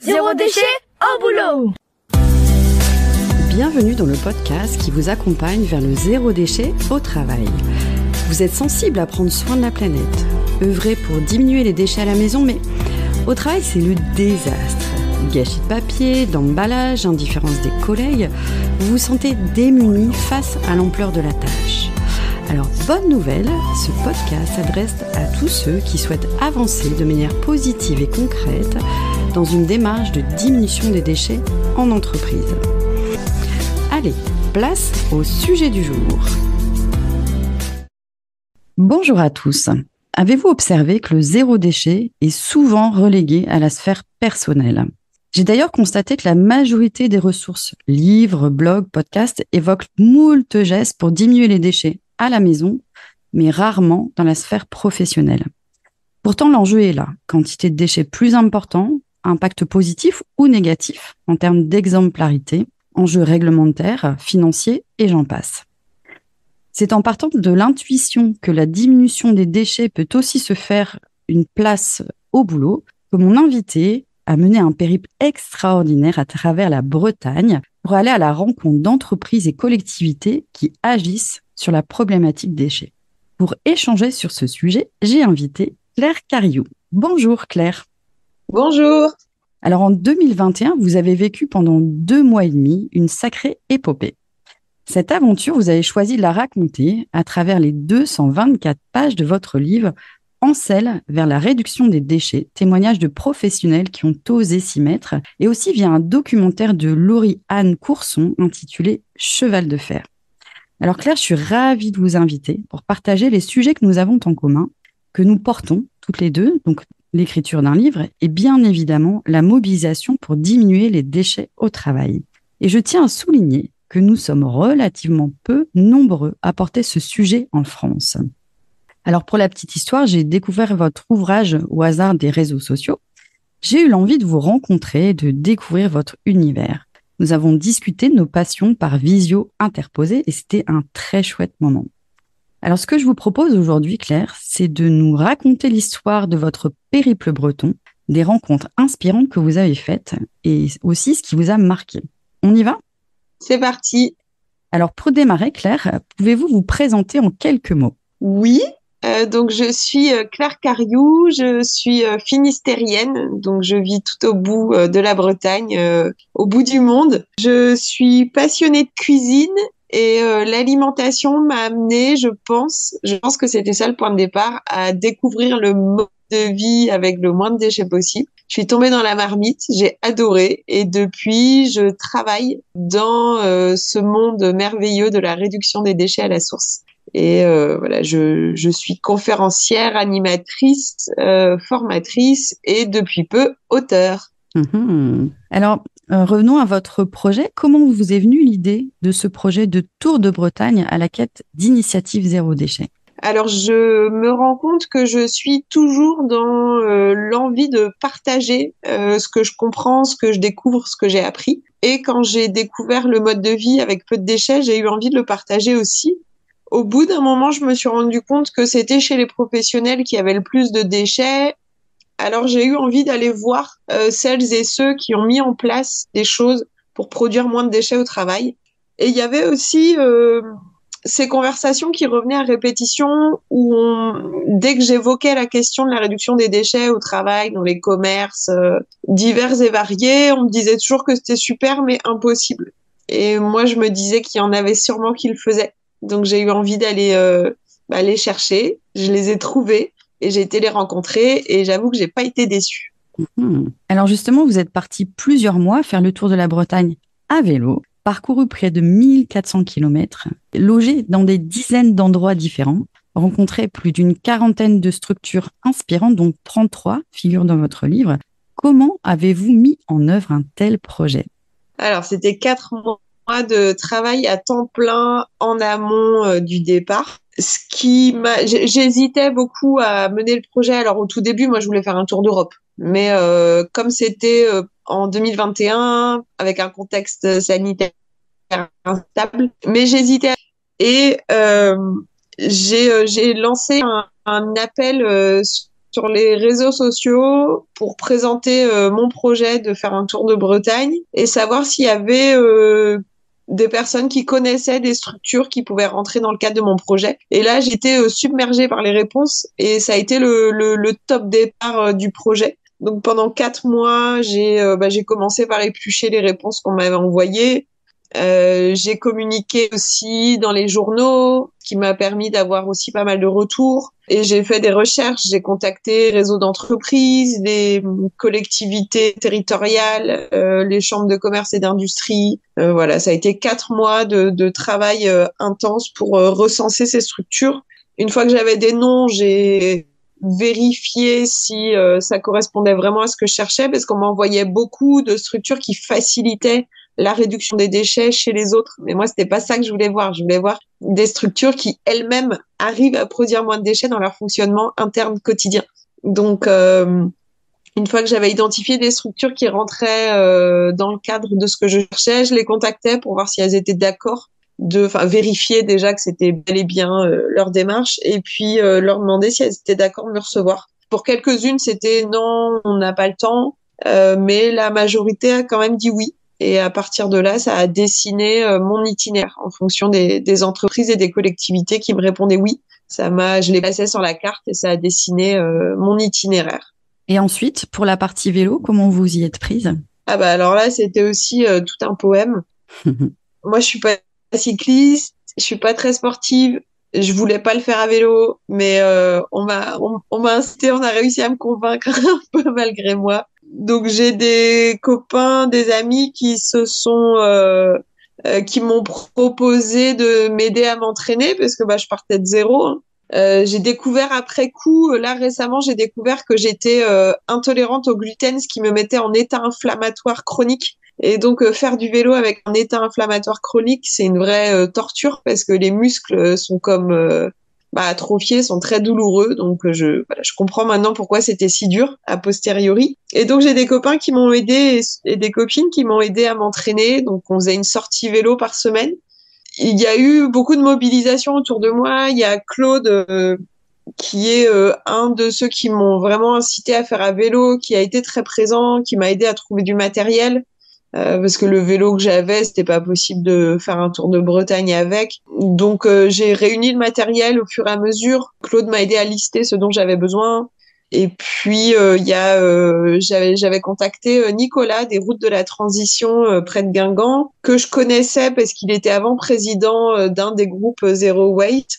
Zéro déchet au boulot. Bienvenue dans le podcast qui vous accompagne vers le zéro déchet au travail. Vous êtes sensible à prendre soin de la planète, œuvrer pour diminuer les déchets à la maison, mais au travail c'est le désastre. Gâchis de papier, d'emballage, indifférence des collègues, vous vous sentez démuni face à l'ampleur de la tâche. Alors, bonne nouvelle, ce podcast s'adresse à tous ceux qui souhaitent avancer de manière positive et concrète dans une démarche de diminution des déchets en entreprise. Allez, place au sujet du jour. Bonjour à tous. Avez-vous observé que le zéro déchet est souvent relégué à la sphère personnelle ? J'ai d'ailleurs constaté que la majorité des ressources, livres, blogs, podcasts, évoquent moult gestes pour diminuer les déchets à la maison, mais rarement dans la sphère professionnelle. Pourtant, l'enjeu est là. Quantité de déchets plus important, impact positif ou négatif en termes d'exemplarité, enjeux réglementaires, financiers et j'en passe. C'est en partant de l'intuition que la diminution des déchets peut aussi se faire une place au boulot que mon invité a mené un périple extraordinaire à travers la Bretagne pour aller à la rencontre d'entreprises et collectivités qui agissent sur la problématique déchets. Pour échanger sur ce sujet, j'ai invité Claire Cariou. Bonjour Claire. Bonjour. Alors en 2021, vous avez vécu pendant 2 mois et demi une sacrée épopée. Cette aventure, vous avez choisi de la raconter à travers les 224 pages de votre livre En selle vers la réduction des déchets, témoignages de professionnels qui ont osé s'y mettre, et aussi via un documentaire de Laurie-Anne Courson intitulé Cheval de fer. Alors Claire, je suis ravie de vous inviter pour partager les sujets que nous avons en commun, que nous portons toutes les deux, donc l'écriture d'un livre et bien évidemment la mobilisation pour diminuer les déchets au travail. Et je tiens à souligner que nous sommes relativement peu nombreux à porter ce sujet en France. Alors pour la petite histoire, j'ai découvert votre ouvrage au hasard des réseaux sociaux. J'ai eu l'envie de vous rencontrer, de découvrir votre univers. Nous avons discuté de nos passions par visio interposée et c'était un très chouette moment. Alors ce que je vous propose aujourd'hui, Claire, c'est de nous raconter l'histoire de votre périple breton, des rencontres inspirantes que vous avez faites et aussi ce qui vous a marqué. On y va ? C'est parti. Alors pour démarrer, Claire, pouvez-vous vous présenter en quelques mots ? Oui, donc je suis Claire Cariou, je suis finistérienne, donc je vis tout au bout de la Bretagne, au bout du monde. Je suis passionnée de cuisine et l'alimentation m'a amenée, je pense que c'était ça le point de départ, à découvrir le mode de vie avec le moins de déchets possible. Je suis tombée dans la marmite, j'ai adoré et depuis, je travaille dans ce monde merveilleux de la réduction des déchets à la source. Et voilà, je suis conférencière, animatrice, formatrice et depuis peu, auteure. Alors, revenons à votre projet. Comment vous est venue l'idée de ce projet de Tour de Bretagne à la quête d'initiative zéro déchet ? Alors, je me rends compte que je suis toujours dans l'envie de partager ce que je comprends, ce que je découvre, ce que j'ai appris. Et quand j'ai découvert le mode de vie avec peu de déchets, j'ai eu envie de le partager aussi. Au bout d'un moment, je me suis rendu compte que c'était chez les professionnels qui avaient le plus de déchets. Alors, j'ai eu envie d'aller voir celles et ceux qui ont mis en place des choses pour produire moins de déchets au travail. Et il y avait aussi ces conversations qui revenaient à répétition où dès que j'évoquais la question de la réduction des déchets au travail, dans les commerces divers et variés, on me disait toujours que c'était super mais impossible. Et moi, je me disais qu'il y en avait sûrement qui le faisaient. Donc, j'ai eu envie d'aller les chercher. Je les ai trouvés et j'ai été les rencontrer et j'avoue que j'ai pas été déçue. Alors justement, vous êtes parti plusieurs mois faire le tour de la Bretagne à vélo, parcouru près de 1400 km, logé dans des dizaines d'endroits différents, rencontré plus d'une 40aine de structures inspirantes, dont 33 figurent dans votre livre. Comment avez-vous mis en œuvre un tel projet ? Alors, c'était 4 mois de travail à temps plein en amont du départ. J'hésitais beaucoup à mener le projet. Alors, au tout début, moi, je voulais faire un tour d'Europe. Mais comme c'était en 2021, avec un contexte sanitaire instable, mais j'hésitais. Et j'ai lancé un appel sur les réseaux sociaux pour présenter mon projet de faire un tour de Bretagne et savoir s'il y avait des personnes qui connaissaient des structures qui pouvaient rentrer dans le cadre de mon projet. Et là, j'étais submergée par les réponses et ça a été le top départ du projet. Donc pendant 4 mois, j'ai commencé par éplucher les réponses qu'on m'avait envoyées. J'ai communiqué aussi dans les journaux, ce qui m'a permis d'avoir aussi pas mal de retours. Et j'ai fait des recherches, j'ai contacté réseaux d'entreprises, les collectivités territoriales, les chambres de commerce et d'industrie. Voilà, ça a été 4 mois de travail intense pour recenser ces structures. Une fois que j'avais des noms, j'ai vérifié si ça correspondait vraiment à ce que je cherchais, parce qu'on m'envoyait beaucoup de structures qui facilitaient la réduction des déchets chez les autres. Mais moi, c'était pas ça que je voulais voir. Je voulais voir des structures qui elles-mêmes arrivent à produire moins de déchets dans leur fonctionnement interne quotidien. Donc, une fois que j'avais identifié des structures qui rentraient dans le cadre de ce que je cherchais, je les contactais pour voir si elles étaient d'accord, vérifier déjà que c'était bel et bien leur démarche, et puis leur demander si elles étaient d'accord de me recevoir. Pour quelques-unes, c'était non, on n'a pas le temps, mais la majorité a quand même dit oui. Et à partir de là, ça a dessiné mon itinéraire en fonction des entreprises et des collectivités qui me répondaient oui. Je les passais sur la carte et ça a dessiné mon itinéraire. Et ensuite, pour la partie vélo, comment vous y êtes prise? Ah bah alors là, c'était aussi tout un poème. Moi, je suis pas cycliste, je suis pas très sportive. Je voulais pas le faire à vélo, mais on m'a incité, on a réussi à me convaincre un peu malgré moi. Donc j'ai des copains, des amis qui m'ont proposé de m'aider à m'entraîner parce que je partais de zéro, hein. J'ai découvert après coup, là récemment, j'ai découvert que j'étais intolérante au gluten, ce qui me mettait en état inflammatoire chronique. Et donc faire du vélo avec un état inflammatoire chronique, c'est une vraie torture parce que les muscles sont comme atrophiés, sont très douloureux. Donc je comprends maintenant pourquoi c'était si dur a posteriori. Et donc j'ai des copains qui m'ont aidé et des copines qui m'ont aidé à m'entraîner. Donc on faisait une sortie vélo par semaine. Il y a eu beaucoup de mobilisation autour de moi. Il y a Claude qui est un de ceux qui m'ont vraiment incité à faire à vélo, qui a été très présent, qui m'a aidé à trouver du matériel. Parce que le vélo que j'avais, c'était pas possible de faire un tour de Bretagne avec. Donc j'ai réuni le matériel au fur et à mesure. Claude m'a aidé à lister ce dont j'avais besoin. Et puis j'avais contacté Nicolas des Routes de la Transition près de Guingamp, que je connaissais parce qu'il était avant président d'un des groupes Zero Weight.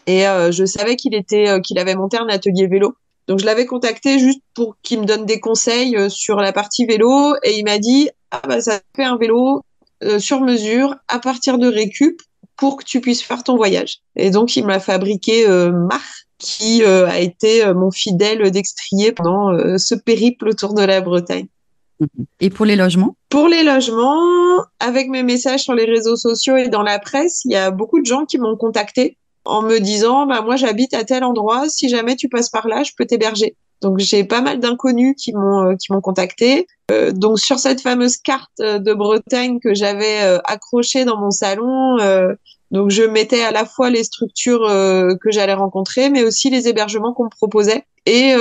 Et je savais qu'il avait monté un atelier vélo. Donc je l'avais contacté juste pour qu'il me donne des conseils sur la partie vélo, et il m'a dit ça fait un vélo sur mesure à partir de récup pour que tu puisses faire ton voyage. Et donc il m'a fabriqué Marc, qui a été mon fidèle destrier pendant ce périple autour de la Bretagne. Et pour les logements? Pour les logements, avec mes messages sur les réseaux sociaux et dans la presse, il y a beaucoup de gens qui m'ont contacté en me disant moi j'habite à tel endroit, si jamais tu passes par là, je peux t'héberger. Donc j'ai pas mal d'inconnus qui m'ont contacté. Donc sur cette fameuse carte de Bretagne que j'avais accrochée dans mon salon, donc je mettais à la fois les structures que j'allais rencontrer, mais aussi les hébergements qu'on me proposait et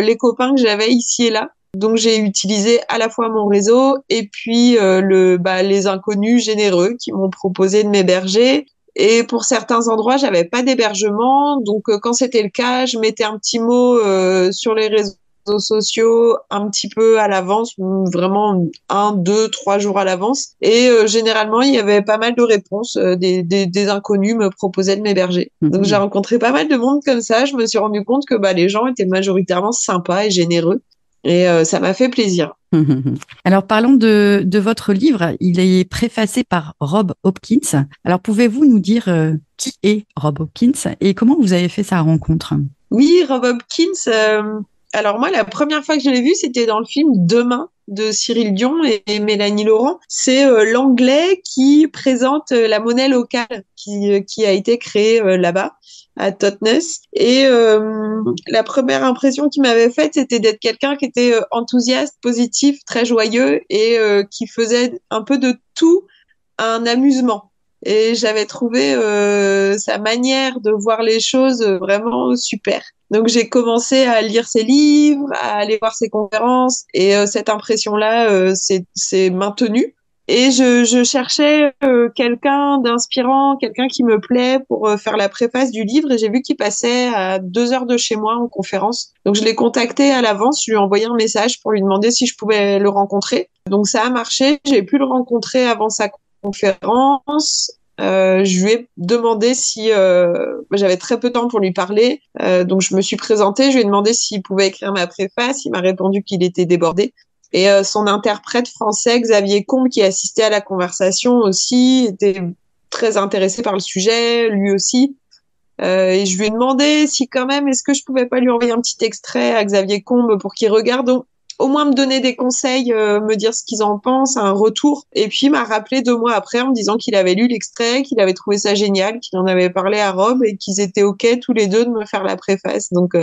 les copains que j'avais ici et là. Donc j'ai utilisé à la fois mon réseau et puis les inconnus généreux qui m'ont proposé de m'héberger. Et pour certains endroits, j'avais pas d'hébergement. Donc, quand c'était le cas, je mettais un petit mot sur les réseaux sociaux un petit peu à l'avance, vraiment 1, 2, 3 jours à l'avance. Et généralement, il y avait pas mal de réponses. Des inconnus me proposaient de m'héberger. Donc, j'ai rencontré pas mal de monde comme ça. Je me suis rendu compte que les gens étaient majoritairement sympas et généreux. Et ça m'a fait plaisir. Alors, parlons de votre livre. Il est préfacé par Rob Hopkins. Alors, pouvez-vous nous dire qui est Rob Hopkins et comment vous avez fait sa rencontre? Oui, Rob Hopkins. Alors moi, la première fois que je l'ai vu, c'était dans le film Demain de Cyril Dion et Mélanie Laurent. C'est l'anglais qui présente la monnaie locale qui a été créée là-bas à Totnes. Et la première impression qu'il m'avait faite, c'était d'être quelqu'un qui était enthousiaste, positif, très joyeux et qui faisait un peu de tout un amusement. Et j'avais trouvé sa manière de voir les choses vraiment super. Donc j'ai commencé à lire ses livres, à aller voir ses conférences, et cette impression-là c'est maintenu. Et je cherchais quelqu'un d'inspirant, quelqu'un qui me plaît pour faire la préface du livre, et j'ai vu qu'il passait à 2 heures de chez moi en conférence. Donc je l'ai contacté à l'avance, je lui ai envoyé un message pour lui demander si je pouvais le rencontrer. Donc ça a marché, j'ai pu le rencontrer avant sa conférence. Je lui ai demandé si j'avais très peu de temps pour lui parler, donc je me suis présentée, je lui ai demandé s'il pouvait écrire ma préface, il m'a répondu qu'il était débordé. Et son interprète français, Xavier Combe, qui assistait à la conversation aussi, était très intéressé par le sujet, lui aussi. Et je lui ai demandé si quand même, est-ce que je pouvais pas lui envoyer un petit extrait à Xavier Combe pour qu'il regarde, donc, au moins me donner des conseils, me dire ce qu'ils en pensent, un retour. Et puis il m'a rappelé 2 mois après en me disant qu'il avait lu l'extrait, qu'il avait trouvé ça génial, qu'il en avait parlé à Rob et qu'ils étaient OK tous les deux de me faire la préface. Donc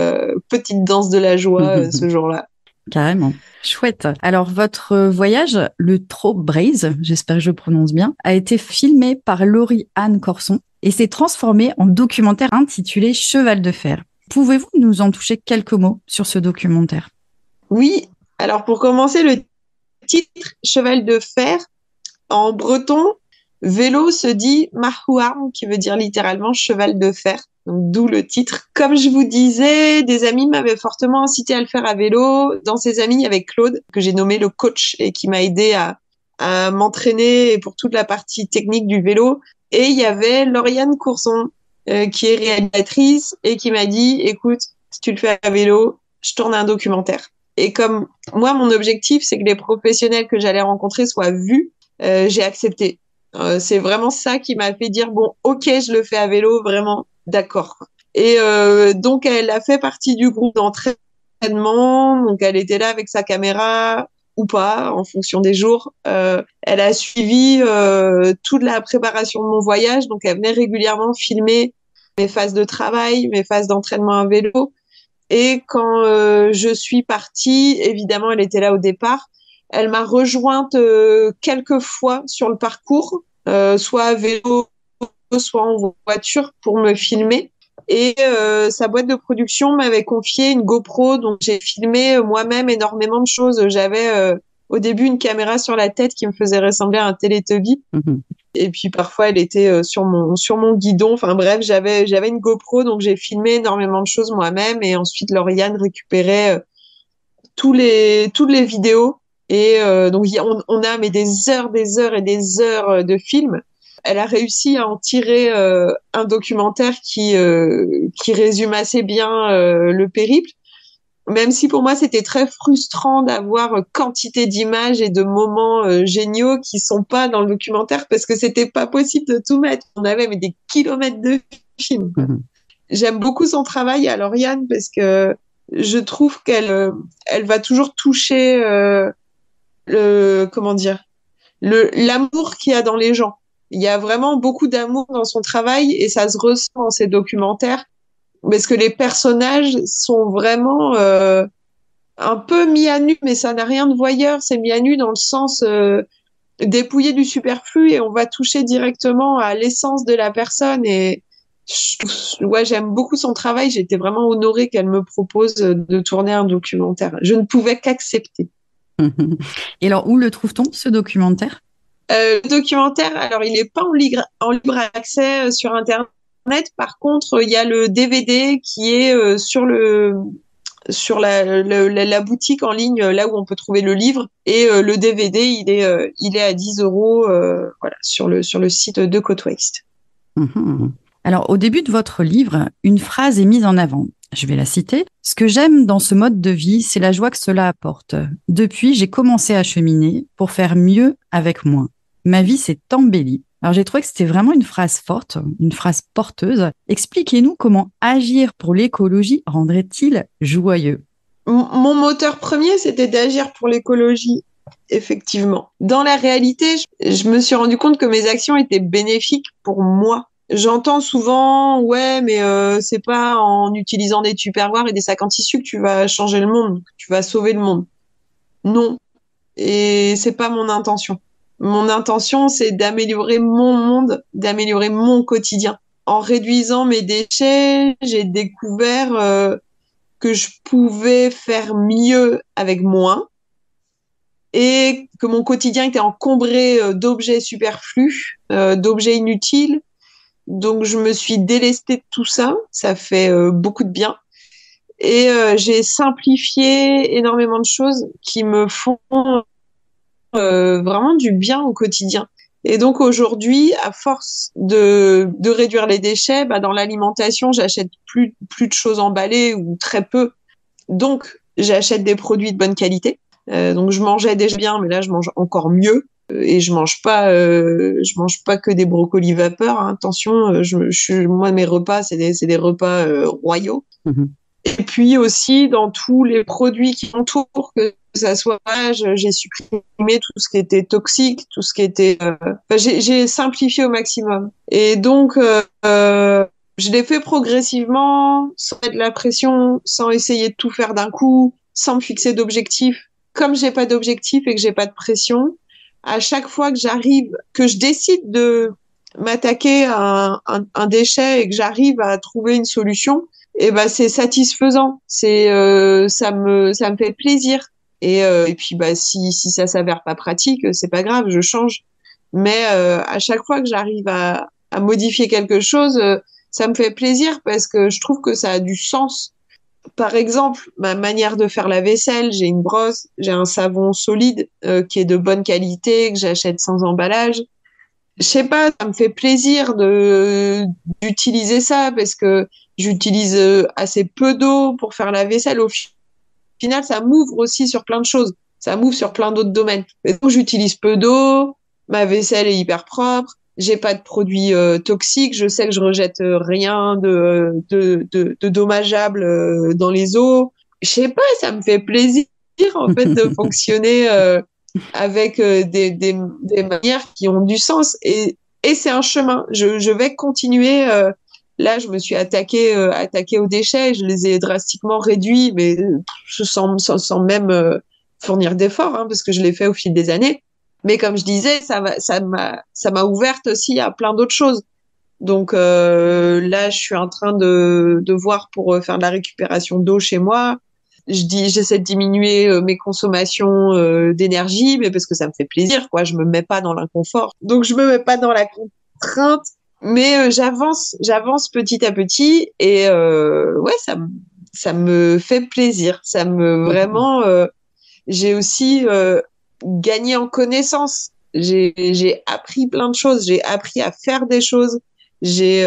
petite danse de la joie ce jour-là. Carrément. Chouette. Alors, votre voyage, le Trobriz, j'espère que je prononce bien, a été filmé par Laurie-Anne Corson et s'est transformé en documentaire intitulé Cheval de fer. Pouvez-vous nous en toucher quelques mots sur ce documentaire? Oui. Alors, pour commencer, le titre Cheval de fer, en breton, vélo se dit Mahuarm, qui veut dire littéralement cheval de fer. Donc, d'où le titre. Comme je vous disais, des amis m'avaient fortement incité à le faire à vélo. Dans ces amis, il y avait Claude, que j'ai nommé le coach et qui m'a aidé à m'entraîner pour toute la partie technique du vélo. Et il y avait Lauriane Courson, qui est réalisatrice et qui m'a dit, écoute, si tu le fais à vélo, je tourne un documentaire. Et comme moi, mon objectif, c'est que les professionnels que j'allais rencontrer soient vus, j'ai accepté. C'est vraiment ça qui m'a fait dire, bon, ok, je le fais à vélo, vraiment, d'accord. Et donc, elle a fait partie du groupe d'entraînement. Donc, elle était là avec sa caméra ou pas, en fonction des jours. Elle a suivi toute la préparation de mon voyage. Donc, elle venait régulièrement filmer mes phases de travail, mes phases d'entraînement à vélo. Et quand je suis partie, évidemment, elle était là au départ. Elle m'a rejointe quelques fois sur le parcours, soit à vélo, soit en voiture pour me filmer. Et sa boîte de production m'avait confié une GoPro, donc j'ai filmé moi-même énormément de choses. J'avais au début une caméra sur la tête qui me faisait ressembler à un Teletubby. Et puis parfois elle était sur mon guidon. Enfin bref, j'avais une GoPro, donc j'ai filmé énormément de choses moi-même. Et ensuite Lauriane récupérait toutes les vidéos. Et donc on a mais des heures et des heures de films. Elle a réussi à en tirer un documentaire qui résume assez bien le périple. Même si pour moi c'était très frustrant d'avoir quantité d'images et de moments géniaux qui sont pas dans le documentaire parce que c'était pas possible de tout mettre. On avait mais des kilomètres de films. J'aime beaucoup son travail à Lauriane parce que je trouve qu'elle elle va toujours toucher l'amour qu'il y a dans les gens. Il y a vraiment beaucoup d'amour dans son travail et ça se ressent dans ses documentaires parce que les personnages sont vraiment un peu mis à nu, mais ça n'a rien de voyeur. C'est mis à nu dans le sens dépouillé du superflu et on va toucher directement à l'essence de la personne. Et ouais, j'aime beaucoup son travail. J'étais vraiment honorée qu'elle me propose de tourner un documentaire. Je ne pouvais qu'accepter. Et alors, où le trouve-t-on, ce documentaire? Le documentaire, alors il n'est pas en libre accès sur Internet. Par contre, il y a le DVD qui est sur la boutique en ligne, là où on peut trouver le livre. Et le DVD, il est à 10 euros voilà, sur le site de Côte Ouest. Alors, au début de votre livre, une phrase est mise en avant. Je vais la citer. « Ce que j'aime dans ce mode de vie, c'est la joie que cela apporte. Depuis, j'ai commencé à cheminer pour faire mieux avec moins. Ma vie s'est embellie. » Alors, j'ai trouvé que c'était vraiment une phrase forte, une phrase porteuse. Expliquez-nous comment agir pour l'écologie rendrait-il joyeux? Mon moteur premier, c'était d'agir pour l'écologie, effectivement. Dans la réalité, je me suis rendu compte que mes actions étaient bénéfiques pour moi. J'entends souvent, ouais, mais c'est pas en utilisant des tupperwares et des sacs en tissu que tu vas changer le monde, que tu vas sauver le monde. Non. Et c'est pas mon intention. Mon intention, c'est d'améliorer mon monde, d'améliorer mon quotidien. En réduisant mes déchets, j'ai découvert que je pouvais faire mieux avec moins et que mon quotidien était encombré d'objets superflus, d'objets inutiles. Donc, je me suis délestée de tout ça. Ça fait beaucoup de bien. Et j'ai simplifié énormément de choses qui me font vraiment du bien au quotidien. Et donc aujourd'hui, à force de réduire les déchets, dans l'alimentation, j'achète plus de choses emballées ou très peu. Donc, j'achète des produits de bonne qualité. Donc, je mangeais déjà bien, mais là, je mange encore mieux. Et je mange pas que des brocolis vapeur. Hein. Attention, moi, mes repas, c'est des repas royaux. Mmh. Et puis aussi, dans tous les produits qui m'entourent, que ça soit, j'ai supprimé tout ce qui était toxique, tout ce qui était... j'ai simplifié au maximum. Et donc, je l'ai fait progressivement, sans mettre de la pression, sans essayer de tout faire d'un coup, sans me fixer d'objectifs. Comme j'ai pas d'objectif et que j'ai pas de pression, à chaque fois que je décide de m'attaquer à un déchet et que j'arrive à trouver une solution, et c'est satisfaisant. Ça me fait plaisir. Et puis si ça s'avère pas pratique, c'est pas grave, je change. Mais à chaque fois que j'arrive à modifier quelque chose, ça me fait plaisir parce que je trouve que ça a du sens. Par exemple, ma manière de faire la vaisselle, j'ai une brosse, j'ai un savon solide qui est de bonne qualité, que j'achète sans emballage. Je sais pas, ça me fait plaisir d'utiliser ça parce que j'utilise assez peu d'eau pour faire la vaisselle. Au final, ça m'ouvre aussi sur plein de choses. Ça m'ouvre sur plein d'autres domaines. Et donc, j'utilise peu d'eau, ma vaisselle est hyper propre, j'ai pas de produits toxiques, je sais que je rejette rien de dommageable dans les eaux. Je sais pas, ça me fait plaisir en fait de fonctionner avec des manières qui ont du sens. Et c'est un chemin. Je vais continuer. Là, je me suis attaquée aux déchets. Je les ai drastiquement réduits, mais sans même fournir d'efforts, hein, parce que je l'ai fait au fil des années. Mais comme je disais, ça m'a ouverte aussi à plein d'autres choses. Donc là, je suis en train de voir pour faire de la récupération d'eau chez moi. J'essaie de diminuer mes consommations d'énergie, mais parce que ça me fait plaisir, quoi. Je me mets pas dans l'inconfort, donc je me mets pas dans la contrainte, mais j'avance petit à petit, et ouais, ça me fait plaisir. Ça me vraiment, j'ai aussi gagné en connaissance. J'ai appris plein de choses. J'ai appris à faire des choses. J'ai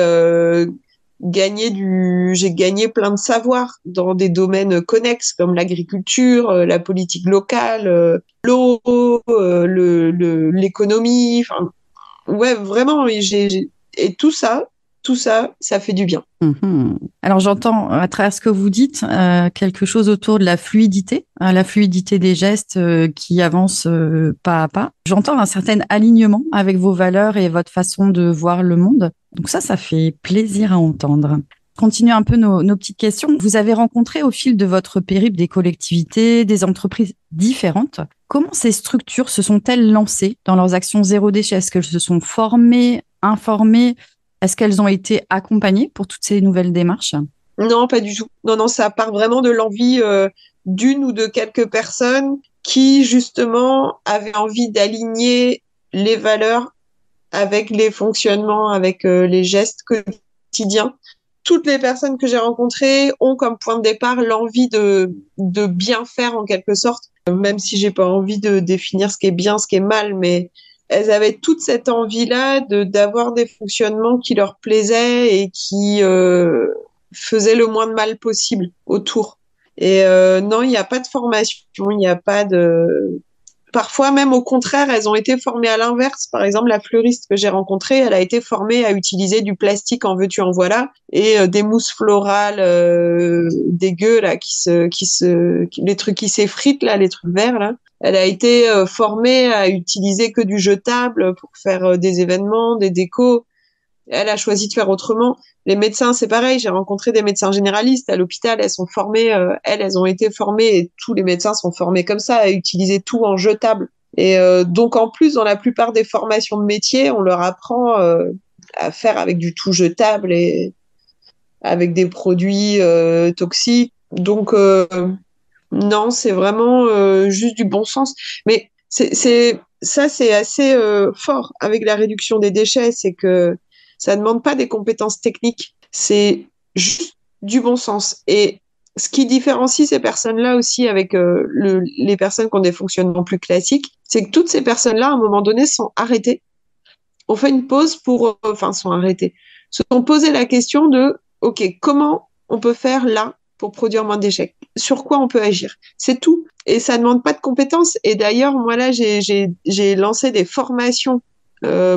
j'ai gagné plein de savoirs dans des domaines connexes comme l'agriculture, la politique locale, l'eau, l'économie. Enfin, ouais, vraiment, et tout ça, ça fait du bien. Mmh. Alors j'entends à travers ce que vous dites quelque chose autour de la fluidité des gestes qui avancent pas à pas. J'entends un certain alignement avec vos valeurs et votre façon de voir le monde. Donc ça fait plaisir à entendre. Continuons un peu nos petites questions. Vous avez rencontré au fil de votre périple des collectivités, des entreprises différentes. Comment ces structures se sont-elles lancées dans leurs actions zéro déchet? Est-ce qu'elles se sont formées, informées? Est-ce qu'elles ont été accompagnées pour toutes ces nouvelles démarches? Non, pas du tout. Non, ça part vraiment de l'envie d'une ou de quelques personnes qui, justement, avaient envie d'aligner les valeurs avec les fonctionnements, avec les gestes quotidiens. Toutes les personnes que j'ai rencontrées ont comme point de départ l'envie de bien faire en quelque sorte, même si j'ai pas envie de définir ce qui est bien, ce qui est mal, mais elles avaient toute cette envie-là d'avoir des fonctionnements qui leur plaisaient et qui faisaient le moins de mal possible autour. Et non, il n'y a pas de formation, il n'y a pas de... Parfois, même au contraire, elles ont été formées à l'inverse. Par exemple, la fleuriste que j'ai rencontrée, elle a été formée à utiliser du plastique en veux-tu, en voilà, et des mousses florales dégueu là, les trucs qui s'effritent là, les trucs verts là. Elle a été formée à utiliser que du jetable pour faire des événements, des décos. Elle a choisi de faire autrement. Les médecins, c'est pareil. J'ai rencontré des médecins généralistes à l'hôpital. Elles sont formées, elles ont été formées, et tous les médecins sont formés comme ça, à utiliser tout en jetable. Et donc, en plus, dans la plupart des formations de métier, on leur apprend à faire avec du tout jetable et avec des produits toxiques. Donc, non, c'est vraiment juste du bon sens. Mais c'est assez fort avec la réduction des déchets, c'est que ça demande pas des compétences techniques, c'est juste du bon sens. Et ce qui différencie ces personnes-là aussi avec les personnes qui ont des fonctionnements plus classiques, c'est que toutes ces personnes-là, à un moment donné, sont arrêtées. On fait une pause enfin, sont arrêtées. Se sont posé la question de, OK, comment on peut faire là pour produire moins d'échecs? Sur quoi on peut agir? C'est tout. Et ça ne demande pas de compétences. Et d'ailleurs, moi là, j'ai lancé des formations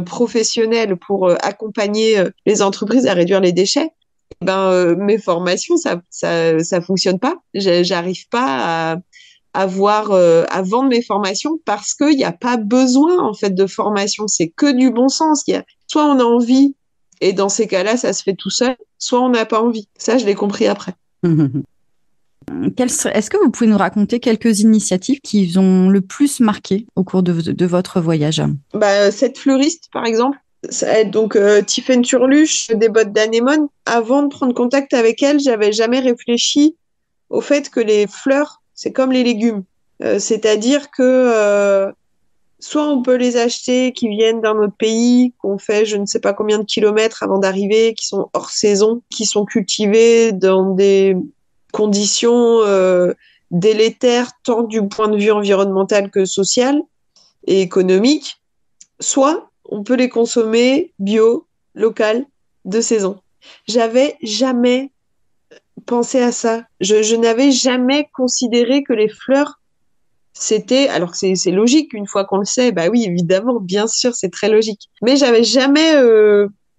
professionnelles pour accompagner les entreprises à réduire les déchets. Mes formations, ça fonctionne pas. J'arrive pas à vendre mes formations parce qu'il n'y a pas besoin en fait de formation. C'est que du bon sens. Soit on a envie et dans ces cas-là, ça se fait tout seul, soit on n'a pas envie. Ça, je l'ai compris après. Est-ce que vous pouvez nous raconter quelques initiatives qui vous ont le plus marqué au cours de votre voyage? Cette fleuriste, par exemple, donc Tiffaine Turluche, des bottes d'anémone. Avant de prendre contact avec elle, j'avais jamais réfléchi au fait que les fleurs, c'est comme les légumes. C'est-à-dire que soit on peut les acheter qui viennent d'un autre pays, qu'on fait je ne sais pas combien de kilomètres avant d'arriver, qui sont hors saison, qui sont cultivés dans des conditions délétères tant du point de vue environnemental que social et économique, soit on peut les consommer bio, local, de saison. J'avais jamais pensé à ça. Je n'avais jamais considéré que les fleurs c'était, alors que c'est logique, une fois qu'on le sait, bah oui, évidemment, bien sûr, c'est très logique. Mais j'avais jamais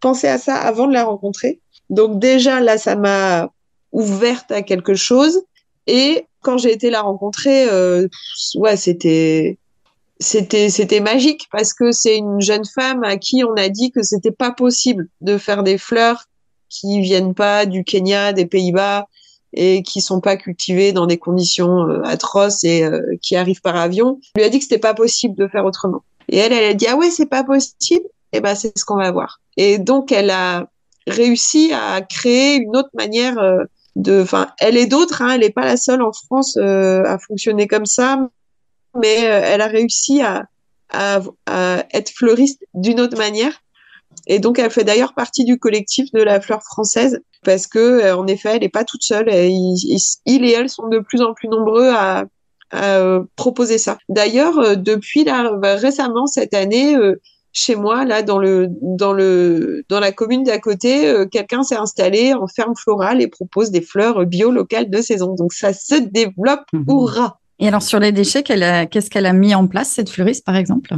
pensé à ça avant de la rencontrer. Donc déjà, là, ça m'a ouverte à quelque chose. Et quand j'ai été la rencontrer, ouais, c'était magique parce que c'est une jeune femme à qui on a dit que c'était pas possible de faire des fleurs qui viennent pas du Kenya, des Pays-Bas et qui sont pas cultivées dans des conditions atroces et qui arrivent par avion. On lui a dit que c'était pas possible de faire autrement. Et elle a dit ah ouais, c'est pas possible. Et ben c'est ce qu'on va voir. Et donc elle a réussi à créer une autre manière enfin elle et d'autres, hein, elle est pas la seule en France à fonctionner comme ça, mais elle a réussi à être fleuriste d'une autre manière. Et donc, elle fait d'ailleurs partie du collectif de la fleur française parce que, en effet, elle n'est pas toute seule. Il et elle sont de plus en plus nombreux à proposer ça. D'ailleurs, depuis là, récemment cette année, chez moi, là, dans la commune d'à côté, quelqu'un s'est installé en ferme florale et propose des fleurs bio locales de saison. Donc, ça se développe, hurrah! Et alors, sur les déchets, qu'est-ce qu'elle a mis en place, cette fleuriste, par exemple?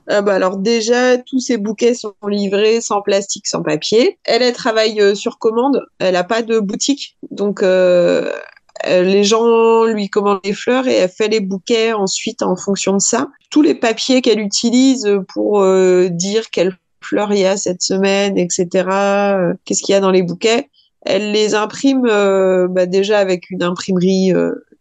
Alors déjà, tous ces bouquets sont livrés sans plastique, sans papier. Elle travaille sur commande. Elle n'a pas de boutique. Donc, les gens lui commandent les fleurs et elle fait les bouquets ensuite en fonction de ça. Tous les papiers qu'elle utilise pour dire quelles fleurs il y a cette semaine, etc., qu'est-ce qu'il y a dans les bouquets, elle les imprime déjà avec une imprimerie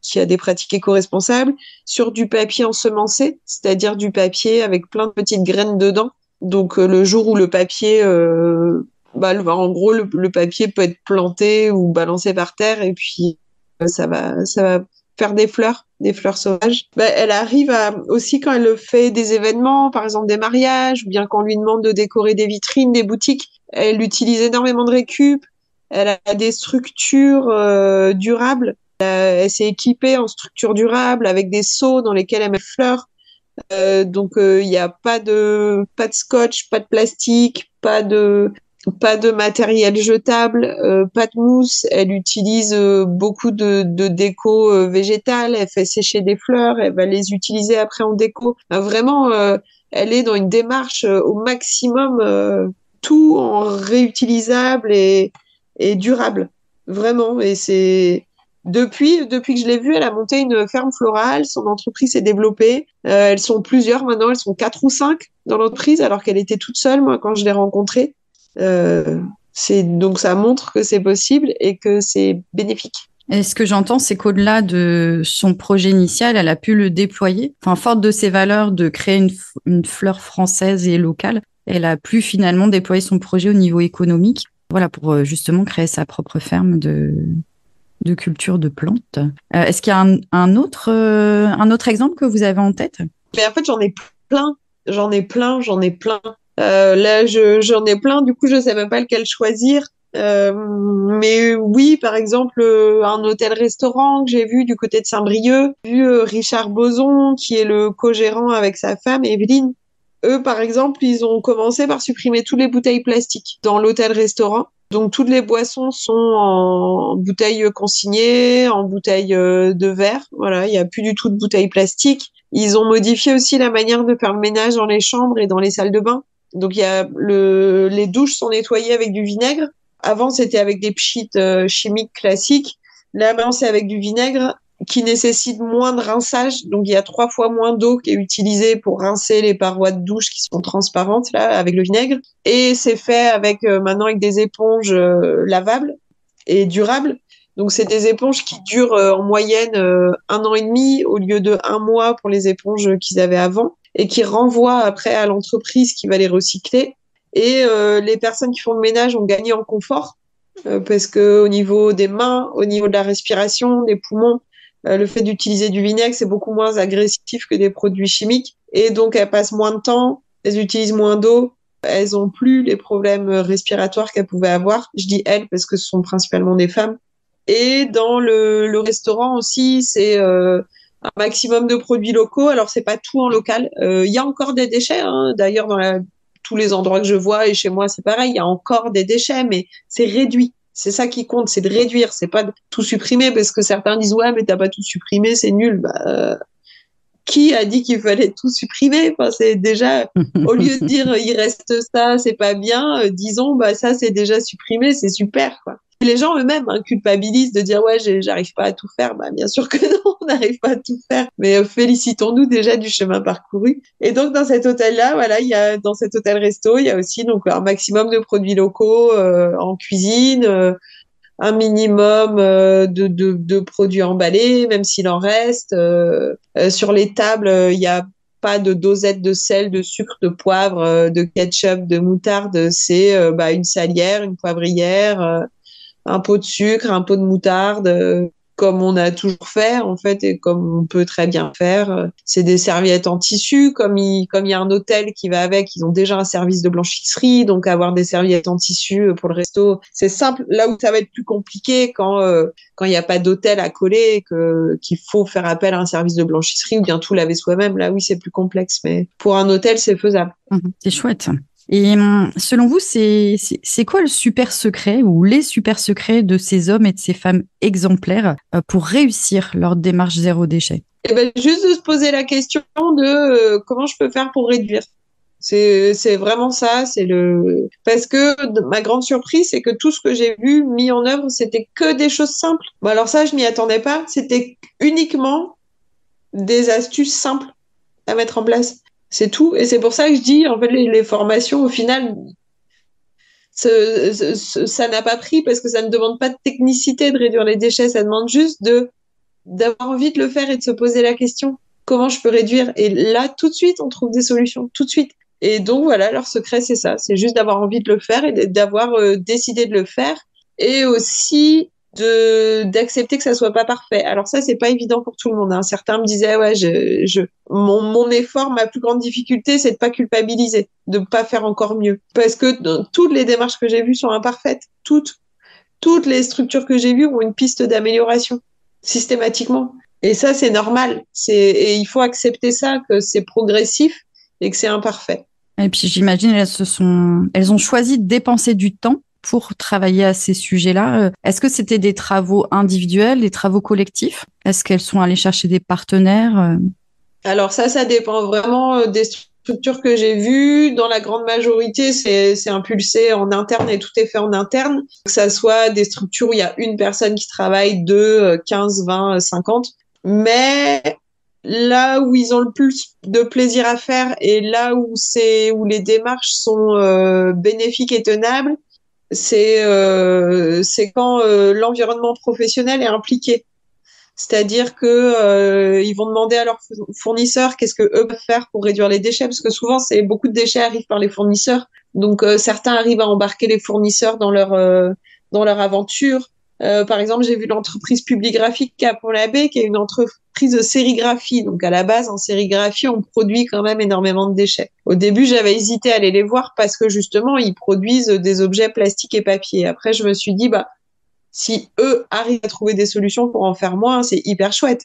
qui a des pratiques éco-responsables, sur du papier ensemencé, c'est-à-dire du papier avec plein de petites graines dedans. Donc le jour où le papier, en gros, le papier peut être planté ou balancé par terre et puis ça va faire des fleurs sauvages. Elle arrive aussi quand elle fait des événements, par exemple des mariages, ou bien quand on lui demande de décorer des vitrines, des boutiques, elle utilise énormément de récup. Elle a des structures durables. Elle s'est équipée en structures durables avec des seaux dans lesquels elle met fleurs. Donc il n'y a pas de scotch, pas de plastique, pas de matériel jetable, pas de mousse. Elle utilise beaucoup de déco végétale. Elle fait sécher des fleurs. Elle va les utiliser après en déco. Vraiment, elle est dans une démarche au maximum, tout en réutilisable et durable. Vraiment. Et c'est depuis que je l'ai vue, elle a monté une ferme florale. Son entreprise s'est développée. Elles sont plusieurs maintenant. Elles sont 4 ou 5 dans l'entreprise alors qu'elle était toute seule, moi, quand je l'ai rencontrée. Donc ça montre que c'est possible et que c'est bénéfique. Et ce que j'entends, c'est qu'au-delà de son projet initial, elle a pu le déployer. Enfin, forte de ses valeurs de créer une fleur française et locale, elle a pu finalement déployer son projet au niveau économique, voilà, pour justement créer sa propre ferme de de culture de plantes. Est-ce qu'il y a un autre exemple que vous avez en tête? Mais en fait, j'en ai plein. J'en ai plein. Là, j'en ai plein. Du coup, je sais même pas lequel choisir. Mais oui, par exemple, un hôtel-restaurant que j'ai vu du côté de Saint-Brieuc, j'ai vu Richard Boson, qui est le co-gérant avec sa femme, Evelyne. Eux, par exemple, ils ont commencé par supprimer toutes les bouteilles plastiques dans l'hôtel-restaurant. Donc, toutes les boissons sont en bouteilles consignées, en bouteilles de verre. Voilà, il n'y a plus du tout de bouteilles plastiques. Ils ont modifié aussi la manière de faire le ménage dans les chambres et dans les salles de bain. Donc, les douches sont nettoyées avec du vinaigre. Avant, c'était avec des pchites chimiques classiques. Là, maintenant, c'est avec du vinaigre qui nécessite moins de rinçage. Donc, il y a 3 fois moins d'eau qui est utilisée pour rincer les parois de douche qui sont transparentes, là, avec le vinaigre. Et c'est fait maintenant avec des éponges lavables et durables. Donc, c'est des éponges qui durent en moyenne 1 an et demi au lieu de 1 mois pour les éponges qu'ils avaient avant et qui renvoient après à l'entreprise qui va les recycler. Et les personnes qui font le ménage ont gagné en confort parce que au niveau des mains, au niveau de la respiration, des poumons, le fait d'utiliser du vinaigre, c'est beaucoup moins agressif que des produits chimiques. Et donc, elles passent moins de temps, elles utilisent moins d'eau, elles ont plus les problèmes respiratoires qu'elles pouvaient avoir. Je dis elles parce que ce sont principalement des femmes. Et dans le restaurant aussi, c'est un maximum de produits locaux. Alors, c'est pas tout en local. Il y a encore des déchets, hein. D'ailleurs, tous les endroits que je vois et chez moi, c'est pareil. Il y a encore des déchets, mais c'est réduit. C'est ça qui compte, c'est de réduire. C'est pas de tout supprimer parce que certains disent ouais, mais t'as pas tout supprimé, c'est nul. Qui a dit qu'il fallait tout supprimer? Enfin, c'est déjà, au lieu de dire il reste ça, c'est pas bien, disons ça c'est déjà supprimé, c'est super, quoi. Les gens eux-mêmes culpabilisent de dire ouais, j'arrive pas à tout faire. Bien sûr que non, on n'arrive pas à tout faire, mais félicitons-nous déjà du chemin parcouru. Et donc dans cet hôtel-là, voilà, dans cet hôtel-resto, il y a aussi donc un maximum de produits locaux en cuisine. Un minimum de produits emballés, même s'il en reste. Sur les tables, il n'y a pas de dosette de sel, de sucre, de poivre, de ketchup, de moutarde. C'est une salière, une poivrière, un pot de sucre, un pot de moutarde, comme on a toujours fait en fait et comme on peut très bien faire. C'est des serviettes en tissu, comme il y a un hôtel qui va avec, ils ont déjà un service de blanchisserie, donc avoir des serviettes en tissu pour le resto, c'est simple. Là où ça va être plus compliqué quand il n'y a pas d'hôtel à coller, qu'il faut faire appel à un service de blanchisserie ou bien tout laver soi-même, là oui c'est plus complexe, mais pour un hôtel c'est faisable. C'est chouette. Et selon vous, c'est quoi le super secret ou les super secrets de ces hommes et de ces femmes exemplaires pour réussir leur démarche zéro déchet? Juste de se poser la question de comment je peux faire pour réduire. C'est vraiment ça, parce que ma grande surprise, c'est que tout ce que j'ai vu mis en œuvre, c'était que des choses simples. Alors ça, je m'y attendais pas. C'était uniquement des astuces simples à mettre en place. C'est tout. Et c'est pour ça que je dis, en fait, les formations, au final, ça n'a pas pris parce que ça ne demande pas de technicité de réduire les déchets. Ça demande juste d'avoir envie de le faire et de se poser la question. Comment je peux réduire? Et là, tout de suite, on trouve des solutions. Tout de suite. Et donc, voilà, leur secret, c'est ça. C'est juste d'avoir envie de le faire et d'avoir décidé de le faire. Et aussi d'accepter que ça soit pas parfait. Alors ça, c'est pas évident pour tout le monde, hein. Certains me disaient, ouais, mon effort, ma plus grande difficulté, c'est de pas culpabiliser, de pas faire encore mieux. Parce que toutes les démarches que j'ai vues sont imparfaites. Toutes les structures que j'ai vues ont une piste d'amélioration, systématiquement. Et ça, c'est normal. Et il faut accepter ça, que c'est progressif et que c'est imparfait. Et puis j'imagine, elles ont choisi de dépenser du temps pour travailler à ces sujets-là. Est-ce que c'était des travaux individuels, des travaux collectifs? Est-ce qu'elles sont allées chercher des partenaires? Alors ça dépend vraiment des structures que j'ai vues. Dans la grande majorité, c'est impulsé en interne et tout est fait en interne. Que ça soit des structures où il y a une personne qui travaille, 2, 15, 20, 50. Mais là où ils ont le plus de plaisir à faire et là où les démarches sont bénéfiques et tenables, c'est quand l'environnement professionnel est impliqué. C'est-à-dire que ils vont demander à leurs fournisseurs qu'est-ce que eux peuvent faire pour réduire les déchets, parce que souvent beaucoup de déchets arrivent par les fournisseurs. Donc certains arrivent à embarquer les fournisseurs dans leur aventure Par exemple, j'ai vu l'entreprise Publigraphique à Pont-l'Abbé, qui est une entreprise de sérigraphie. Donc, à la base, en sérigraphie, on produit quand même énormément de déchets. Au début, j'avais hésité à aller les voir parce que justement, ils produisent des objets plastiques et papier. Après, je me suis dit, si eux arrivent à trouver des solutions pour en faire moins, c'est hyper chouette.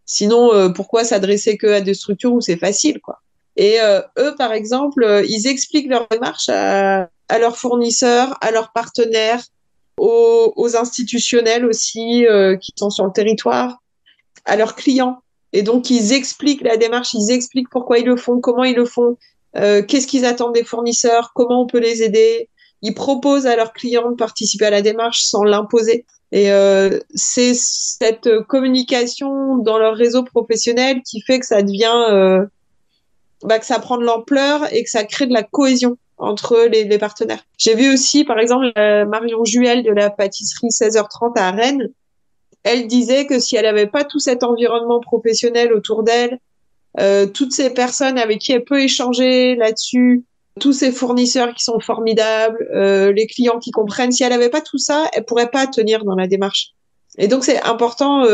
Sinon, pourquoi s'adresser que à des structures où c'est facile, quoi. Et eux, par exemple, ils expliquent leur démarche à leurs fournisseurs, à leurs partenaires, aux institutionnels aussi qui sont sur le territoire, à leurs clients. Et donc, ils expliquent la démarche, ils expliquent pourquoi ils le font, comment ils le font, qu'est-ce qu'ils attendent des fournisseurs, comment on peut les aider. Ils proposent à leurs clients de participer à la démarche sans l'imposer. Et c'est cette communication dans leur réseau professionnel qui fait que ça devient, que ça prend de l'ampleur et que ça crée de la cohésion entre les partenaires. J'ai vu aussi, par exemple, Marion Juel de la pâtisserie 16h30 à Rennes. Elle disait que si elle n'avait pas tout cet environnement professionnel autour d'elle, toutes ces personnes avec qui elle peut échanger là-dessus, tous ces fournisseurs qui sont formidables, les clients qui comprennent, si elle n'avait pas tout ça, elle pourrait pas tenir dans la démarche. Et donc, c'est important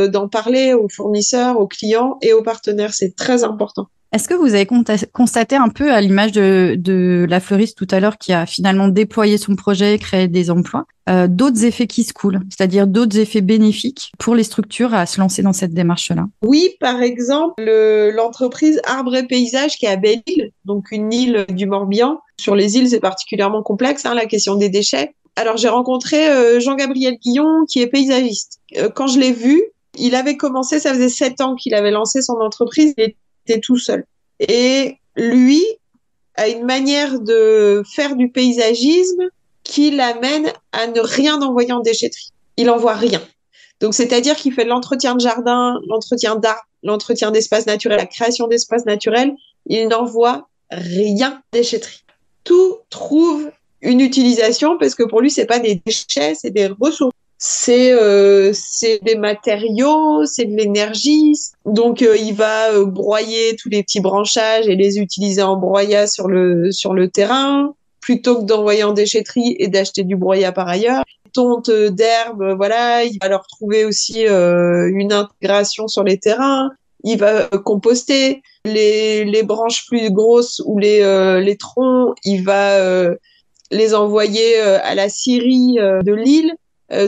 d'en parler aux fournisseurs, aux clients et aux partenaires. C'est très important. Est-ce que vous avez constaté un peu, à l'image de la fleuriste tout à l'heure qui a finalement déployé son projet, créé des emplois, d'autres effets qui se coulent, c'est-à-dire d'autres effets bénéfiques pour les structures à se lancer dans cette démarche-là? Oui, par exemple, l'entreprise Arbre et Paysage qui est à Belle-Île, donc une île du Morbihan. Sur les îles, c'est particulièrement complexe, la question des déchets. Alors, j'ai rencontré Jean-Gabriel Guillon, qui est paysagiste. Quand je l'ai vu, il avait commencé, ça faisait 7 ans qu'il avait lancé son entreprise, il était tout seul. Et lui a une manière de faire du paysagisme qui l'amène à ne rien envoyer en déchetterie. Il envoie rien. Donc, c'est-à-dire qu'il fait de l'entretien de jardin, l'entretien d'arbres, l'entretien d'espaces naturels, la création d'espaces naturels. Il n'envoie rien déchetterie. Tout trouve une utilisation parce que pour lui, c'est pas des déchets, c'est des ressources. C'est des matériaux, c'est de l'énergie. Donc, il va broyer tous les petits branchages et les utiliser en broyat sur le terrain plutôt que d'envoyer en déchetterie et d'acheter du broyat par ailleurs. Tonte d'herbe, voilà, il va leur trouver aussi une intégration sur les terrains. Il va composter les branches plus grosses ou les troncs. Il va les envoyer à la scierie de l'île.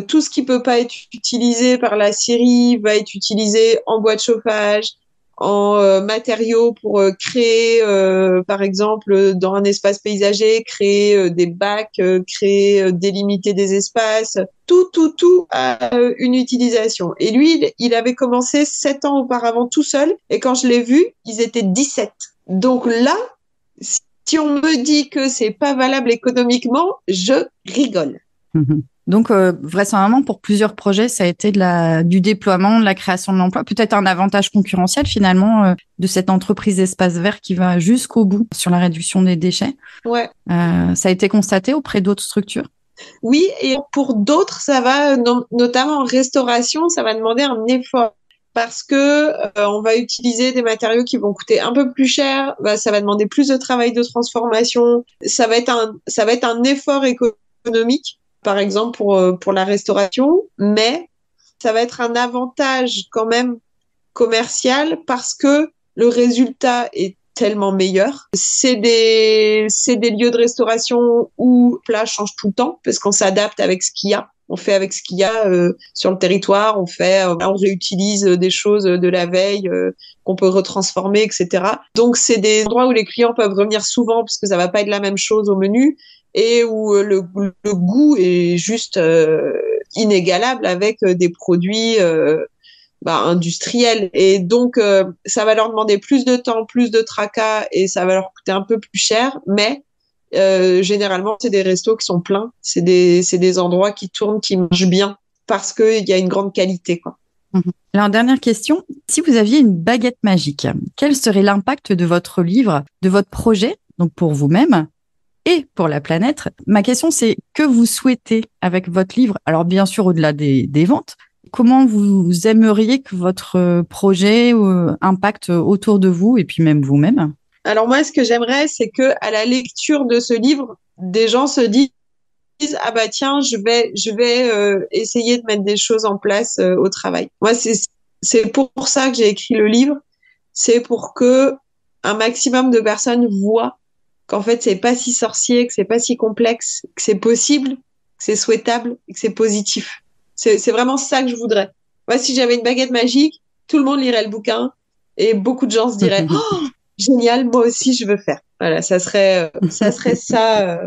Tout ce qui peut pas être utilisé par la scierie va être utilisé en bois de chauffage, en matériaux pour créer, par exemple, dans un espace paysager, créer des bacs, délimiter des espaces. Tout a une utilisation. Et lui, il avait commencé 7 ans auparavant tout seul. Et quand je l'ai vu, ils étaient 17. Donc là, si on me dit que c'est pas valable économiquement, je rigole. Donc, vraisemblablement, pour plusieurs projets, ça a été du déploiement, de la création de l'emploi, peut-être un avantage concurrentiel finalement de cette entreprise Espace Vert qui va jusqu'au bout sur la réduction des déchets. Ouais. Ça a été constaté auprès d'autres structures? Oui, et pour d'autres, ça va, notamment en restauration, ça va demander un effort. Parce que on va utiliser des matériaux qui vont coûter un peu plus cher, ça va demander plus de travail de transformation, ça va être un effort économique, par exemple pour la restauration, mais ça va être un avantage quand même commercial parce que le résultat est tellement meilleur. C'est des lieux de restauration où le plat change tout le temps parce qu'on s'adapte avec ce qu'il y a. On fait avec ce qu'il y a sur le territoire. On réutilise des choses de la veille qu'on peut retransformer, etc. Donc, c'est des endroits où les clients peuvent revenir souvent parce que ça va pas être la même chose au menu et où le goût est juste inégalable avec des produits industriels. Et donc, ça va leur demander plus de temps, plus de tracas et ça va leur coûter un peu plus cher, mais généralement, c'est des restos qui sont pleins. C'est des endroits qui tournent, qui marchent bien parce qu'il y a une grande qualité, quoi. Alors, dernière question. Si vous aviez une baguette magique, quel serait l'impact de votre livre, de votre projet, donc pour vous-même et pour la planète? Ma question, c'est que vous souhaitez avec votre livre? Alors, bien sûr, au-delà des ventes, comment vous aimeriez que votre projet impacte autour de vous et puis même vous-même? Alors moi, ce que j'aimerais, c'est que à la lecture de ce livre, des gens se disent ah bah tiens, je vais essayer de mettre des choses en place au travail. Moi, c'est pour ça que j'ai écrit le livre. C'est pour que un maximum de personnes voient qu'en fait, c'est pas si sorcier, que c'est pas si complexe, que c'est possible, que c'est souhaitable, et que c'est positif. C'est vraiment ça que je voudrais. Moi, si j'avais une baguette magique, tout le monde lirait le bouquin et beaucoup de gens se diraient oh, génial, moi aussi je veux faire. Voilà, ça serait ça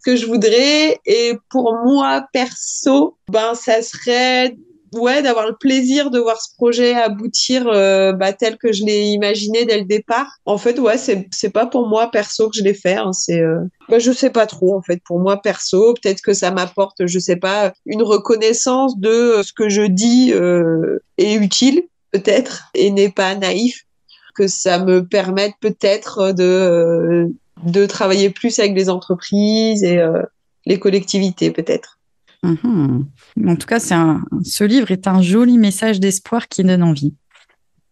que je voudrais. Et pour moi perso, ben ça serait d'avoir le plaisir de voir ce projet aboutir tel que je l'ai imaginé dès le départ. En fait, c'est pas pour moi perso que je l'ai fait, hein, je sais pas trop en fait. Pour moi perso, peut-être que ça m'apporte, je sais pas, une reconnaissance de ce que je dis est utile peut-être et n'est pas naïf, que ça me permette peut-être de travailler plus avec les entreprises et les collectivités peut-être. En tout cas, ce livre est un joli message d'espoir qui donne envie.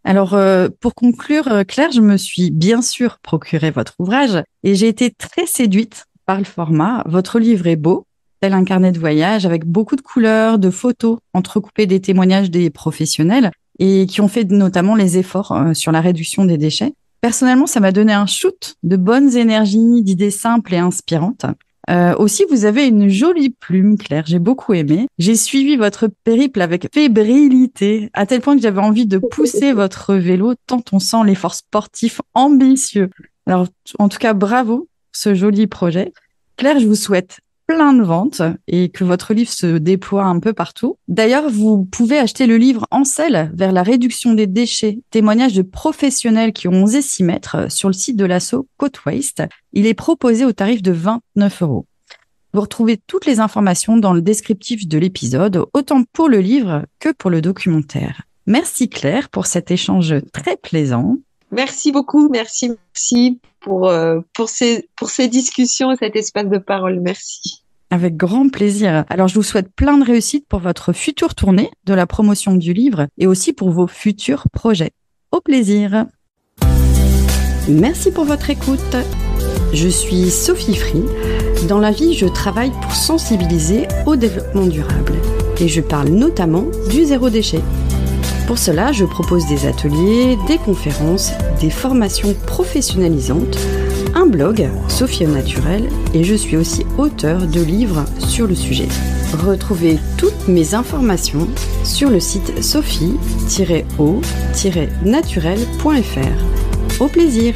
Alors, pour conclure, Claire, je me suis bien sûr procuré votre ouvrage et j'ai été très séduite par le format. Votre livre est beau, tel un carnet de voyage avec beaucoup de couleurs, de photos entrecoupées des témoignages des professionnels et qui ont fait notamment les efforts sur la réduction des déchets. Personnellement, ça m'a donné un shoot de bonnes énergies, d'idées simples et inspirantes. Aussi, vous avez une jolie plume, Claire, j'ai beaucoup aimé. J'ai suivi votre périple avec fébrilité, à tel point que j'avais envie de pousser votre vélo, tant on sent l'effort sportif ambitieux. Alors, en tout cas, bravo pour ce joli projet. Claire, je vous souhaite plein de ventes et que votre livre se déploie un peu partout. D'ailleurs, vous pouvez acheter le livre En selle vers la réduction des déchets, témoignages de professionnels qui ont osé s'y mettre sur le site de l'asso Côte Waste. Il est proposé au tarif de 29 €. Vous retrouvez toutes les informations dans le descriptif de l'épisode, autant pour le livre que pour le documentaire. Merci Claire pour cet échange très plaisant. Merci beaucoup, merci pour ces discussions et cet espace de parole. Merci. Avec grand plaisir. Alors, je vous souhaite plein de réussite pour votre future tournée de la promotion du livre et aussi pour vos futurs projets. Au plaisir. Merci pour votre écoute. Je suis Sophie Free. Dans la vie, je travaille pour sensibiliser au développement durable et je parle notamment du zéro déchet. Pour cela, je propose des ateliers, des conférences, des formations professionnalisantes, un blog, Sophie au naturel, et je suis aussi auteure de livres sur le sujet. Retrouvez toutes mes informations sur le site sophie-o-naturel.fr. Au plaisir!